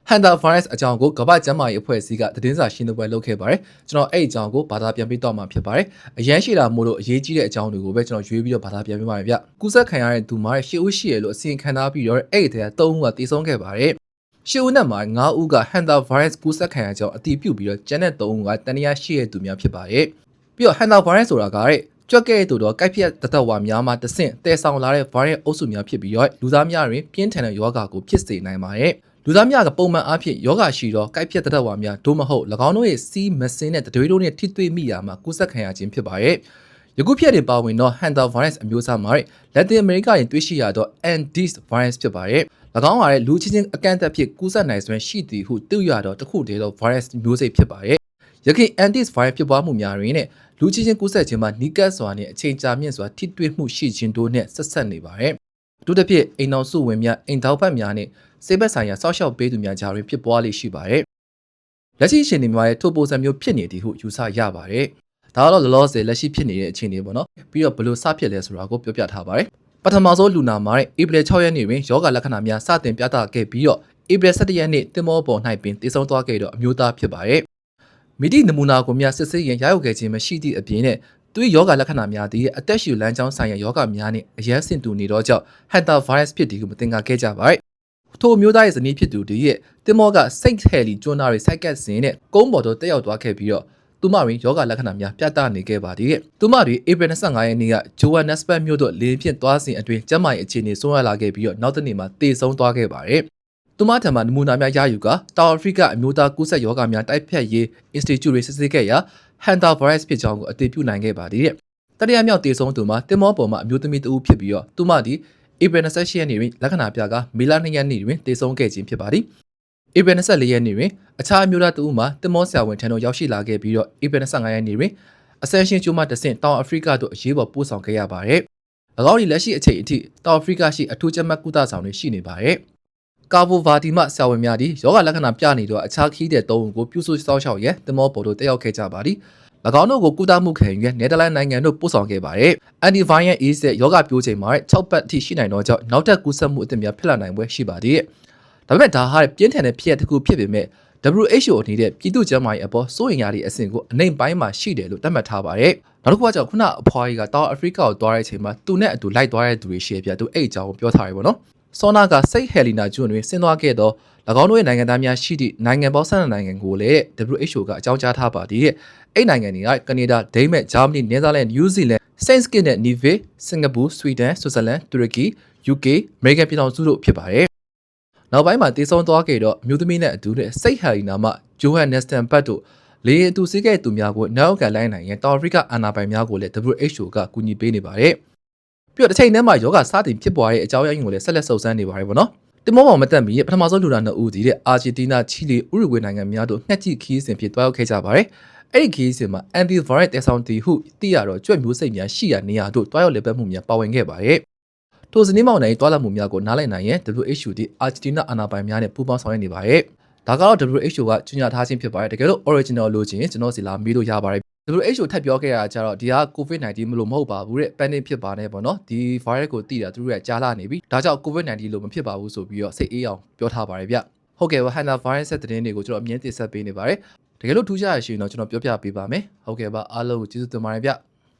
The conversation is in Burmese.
Handa virus အကြောင်းကိုကမ္ဘာ့ကျန်းမာရေးအဖွဲ့အစည်းကသတင်းစာရှင်းလင်းပွဲလုပ်ခဲ့ပါတယ်ကျွန်တော်အဲ့အကြောင်းကိုဘာသာပြန်ပြီးတော့မှဖြစ်ပါတယ်အရန်ရှိတာမို့လို့အရေးကြီးတဲ့အကြောင်းတွေကိုပဲကျွန်တော်ရွေးပြီးတော့ဘာသာပြန်ပြပါမယ်ဗျကူးစက်ခံရတဲ့သူမှာရှစ်ဦးရှိရလို့အစီရင်ခံထားပြီးတော့အဲ့ဒီထဲက3ဦးကတည်ဆုံးခဲ့ပါတယ်ရှစ်ဦးနဲ့မှာ9ဦးက Handa virus ကူးစက်ခံရကြောင်းအတည်ပြုပြီးတော့ကျန်တဲ့3ဦးကတန်တရားရှိရသူများဖြစ်ပါတယ်ပြီးတော့ Handa virus ဆိုတာကကြွက်ကဲ့သို့တော့ကိုက်ဖြတ်တသက်ဝါများမှာတဆင့်တဲဆောင်လာတဲ့ virus အုပ်စုများဖြစ်ပြီးတော့လူသားများတွင်ပြင်းထန်တဲ့ယောဂါကိုဖြစ်စေနိုင်ပါတယ်လူသားများကပုံမှန်အားဖြင့်ယောဂရှိတော့ကိုက်ဖြတ်တသက်ဝါများဒို့မဟုတ်၎င်းတို့ရဲ့စီးမစင်းတဲ့တတွေးတို့နဲ့ထိတွေ့မိရာမှာကူးစက်ခံရခြင်းဖြစ်ပါရဲ့ယခုဖြစ်တဲ့ပါဝင်တော့ Handa virus အမျိုးအစားမှာလက်တင်အမေရိကရင်တွေ့ရှိရတော့ Andes virus ဖြစ်ပါရဲ့၎င်းဟာလူချင်းချင်းအကန့်အသတ်ဖြစ်ကူးစက်နိုင်စွမ်းရှိသည်ဟုသိရတော့တခုတည်းသော virus မျိုးစိတ်ဖြစ်ပါရဲ့ယခင် Andes virus ဖြစ်ပွားမှုများတွင်နဲ့လူချင်းချင်းကူးစက်ခြင်းမှာနီးကပ်စွာနဲ့အချိန်ကြာမြင့်စွာထိတွေ့မှုရှိခြင်းတို့နဲ့ဆက်ဆက်နေပါရဲ့တို့တစ်ဖြစ်အိမ်တော်စုဝင်များအိမ်ထောက်ဖက်များနဲ့စေဘက်ဆိုင်ရာစောက်ရှောက်ပေးသူများကြားတွင်ဖြစ်ပွားလေရှိပါတယ်။လက်ရှိအခြေအနေမှာထိုပုံစံမျိုးဖြစ်နေသည်ဟုယူဆရပါတယ်။ဒါကတော့လောလောဆယ်လက်ရှိဖြစ်နေတဲ့အခြေအနေပေါ့နော်။ပြီးတော့ဘယ်လိုစဖြစ်လဲဆိုတာကိုပြောပြထားပါတယ်။ပထမဆုံးလူနာမှာဧပြီ6ရက်နေ့တွင်ယောဂလက္ခဏာများစတင်ပြသခဲ့ပြီးတော့ဧပြီ17ရက်နေ့တင်မောပေါ်၌ပင်တည်ဆုံသွားခဲ့တော့အမျိုးသားဖြစ်ပါတယ်။မိတိနမူနာကိုများစစ်ဆေးရင်ရရောက်ခဲ့ခြင်းမရှိသည့်အပြင်နဲ့သူ၏ယောဂလက္ခဏာများသည်အသက်ရှူလမ်းကြောင်းဆိုင်ရာယောဂများနှင့်အရန်ဆင်တူနေတော့ကြောင့် Handa virus ဖြစ်သည်ဟုမသင်္ကာခဲ့ကြပါရဲ့ထိုမျိုးသားရဲ့ဇနီးဖြစ်သူဒီရဲ့တင်မောကစိတ်ဟဲလီကျွန်းသားတွေစိုက်ကတ်စင်နဲ့ကုန်းပေါ်သို့တက်ရောက်သွားခဲ့ပြီးတော့သူမတွင်ယောဂလက္ခဏာများပြသနေခဲ့ပါသည်ရဲ့သူမတွင်ဧပြီ25ရက်နေ့ကဂျိုဝမ်နက်စပတ်မြို့သို့လေဖြင့်သွားစဉ်အတွင်းကျန်းမာရေးအခြေအနေဆိုးရွားလာခဲ့ပြီးတော့နောက်တစ်နေ့မှာသေဆုံးသွားခဲ့ပါတယ်သူမထံမှနမူနာများရယူကတောင်အာဖရိကအမျိုးသားကူးစက်ယောဂများတိုက်ဖျက်ရေး Institute တွေစစ်ဆေးခဲ့ရာ Handa virus ဖြစ်ကြောင်းကိုအတည်ပြုနိုင်ခဲ့ပါသည်ရဲ့တတိယမြောက်သေဆုံးသူမှာတင်မောပေါ်မှာအမျိုးသမီးတဦးဖြစ်ပြီးတော့သူမသည်ဧပြီ28ရက်နေ့တွင်လက္ခဏာပြကမေလ2ရက်နေ့တွင်သေဆုံးခဲ့ခြင်းဖြစ်ပါသည်ဧပြီ24ရက်နေ့တွင်အခြားအမျိုးသားတဦးမှာတင်မောဆရာဝန်ထံသို့ရောက်ရှိလာခဲ့ပြီးတော့ဧပြီ25ရက်နေ့တွင်အဆန်ရှင်ကျိုးမှတဆင့်တောင်အာဖရိကသို့အရေးပေါ်ပို့ဆောင်ခဲ့ရပါတယ်၎င်း၏လက်ရှိအချိန်အထိတောင်အာဖရိကရှိအထူးကျန်းမာကုသဆောင်တွေရှိနေပါတယ်ကာဗိုဗာဒီမှဆရာဝန်များသည်ယောဂလက္ခဏာပြနေတော့အခြားခီးတဲ့၃ဦးကိုပြုစုစောင့်ရှောက်ရန်တင်မောပေါ်သို့တက်ရောက်ခဲ့ကြပါသည်၎င်းတို့ကိုကုသမှုခံယူနယ်သာလန်နိုင်ငံတို့ပို့ဆောင်ခဲ့ပါတယ်။ Antiviral AIDS ရဲ့ယောဂပြိုးချိန်မှာ6ပတ်အထိရှိနိုင်တော့ကြောင့်နောက်ထပ်ကူးစက်မှုအသစ်များဖြစ်လာနိုင်ပွဲရှိပါသေးတယ်။ဒါပေမဲ့ဒါဟာပြင်းထန်တဲ့ဖြစ်ရပ်တစ်ခုဖြစ်ပေမဲ့ WHO အနေနဲ့ပြည်သူ့ကျန်းမာရေးအပေါ်စိုးရိမ်ရတဲ့အဆင့်ကိုအနိုင်ပိုင်းမှာရှိတယ်လို့သတ်မှတ်ထားပါတယ်။နောက်တစ်ခုကကြောင့်ခုနအဖွားကြီးကတောင်အာဖရိကကိုသွားတဲ့အချိန်မှာသူနဲ့အတူလိုက်သွားတဲ့သူတွေရှိပြသူအဲ့အကြောင်းကိုပြောထားရပေါ့နော်။ဆောနာကစိတ်ဟယ်လီနာကျွန်းတွင်ဆင်းသွားခဲ့တော့၎င်းတို့ရဲ့နိုင်ငံသားများရှိသည့်နိုင်ငံပေါင်း12နိုင်ငံကိုလည်း WHO ကအကြောင်းကြားထားပါသေးတယ်။အဲ့နိုင်ငံတွေကကနေဒါဒိန်းမတ်ဂျာမနီနယ်သာလန်နယူးဇီလန်စိန့်စကစ်နဲ့နီဗေစင်ကာပူဆွီဒန်ဆွစ်ဇာလန်တူရကီ UK အမေရိကန်ပြည်ထောင်စုတို့ဖြစ်ပါတယ်။နောက်ပိုင်းမှာတည်ဆုံသွားခဲ့တော့မြို့သမီးနဲ့အတူနဲ့စိတ်ဟယ်လီနာမှဂျိုဟန်နက်စတန်ဘတ်တို့လေယာဉ်အတူစီးခဲ့သူများကိုနောက်ကန်လိုင်းနိုင်ရင်တောင်အာဖရိကအာဏာပိုင်များကိုလည်း WHO ကကူညီပေးနေပါတယ်။ပြီးတော့တစ်ချိန်တည်းမှာယောဂစတင်ဖြစ်ပွားတဲ့အကြောင်းအရင်းကိုလည်းဆက်လက်စုံစမ်းနေပါတယ်ပေါ့နော်။တင်မောပေါ်မတက်မီပထမဆုံးလူနာ2ဦးဒီတဲ့အာဂျင်တီးနားချီလီဥရုဂွေနိုင်ငံများတို့ငှက်ကြည့်ခီးစဉ်ဖြစ်တွားရောက်ခဲ့ကြပါတယ်။အဲ့ဒီခီးစဉ်မှာ antiviral တဲဆောင်တီဟုသိရတော့ကြွက်မျိုးစိတ်များရှိရာနေရာတို့တွားရောက်လည်ပတ်မှုများပါဝင်ခဲ့ပါတယ်။ထိုဇနီးမောင်နှံတွားလာမှုများကိုနားလည်နိုင်ရန် WHO ဒီအာဂျင်တီးနားအာဏာပိုင်များနဲ့ပူးပေါင်းဆောင်ရွက်နေပါတယ်။ဒါကတော့ WHO ကကြေညာထားခြင်းဖြစ်ပါတယ်။တကယ်လို့ original လို့ချင်းကျွန်တော်စီလာမေးလို့ရပါတယ်။ WHO ထပ်ပြောခဲ့တာကြတော့ဒီဟာ COVID-19 မလို့မဟုတ်ပါဘူးတဲ့ pandemic ဖြစ်ပါနဲ့ပေါ့နော်ဒီ virus ကိုသိတာသူတို့ကကြားလာနေပြီဒါကြောင့် COVID-19 လို့မဖြစ်ပါဘူးဆိုပြီးတော့စိတ်အေးအောင်ပြောထားပါတယ်ဗျဟုတ်ကဲ့ပါ Handa virus တဲ့သတင်းတွေကိုကျွန်တော်အမြင်တင်ဆက်ပေးနေပါတယ်တကယ်လို့ထူးခြားရရှိရင်တော့ကျွန်တော်ပြောပြပေးပါမယ်ဟုတ်ကဲ့ပါအားလုံးကိုကျေးဇူးတင်ပါတယ်ဗျ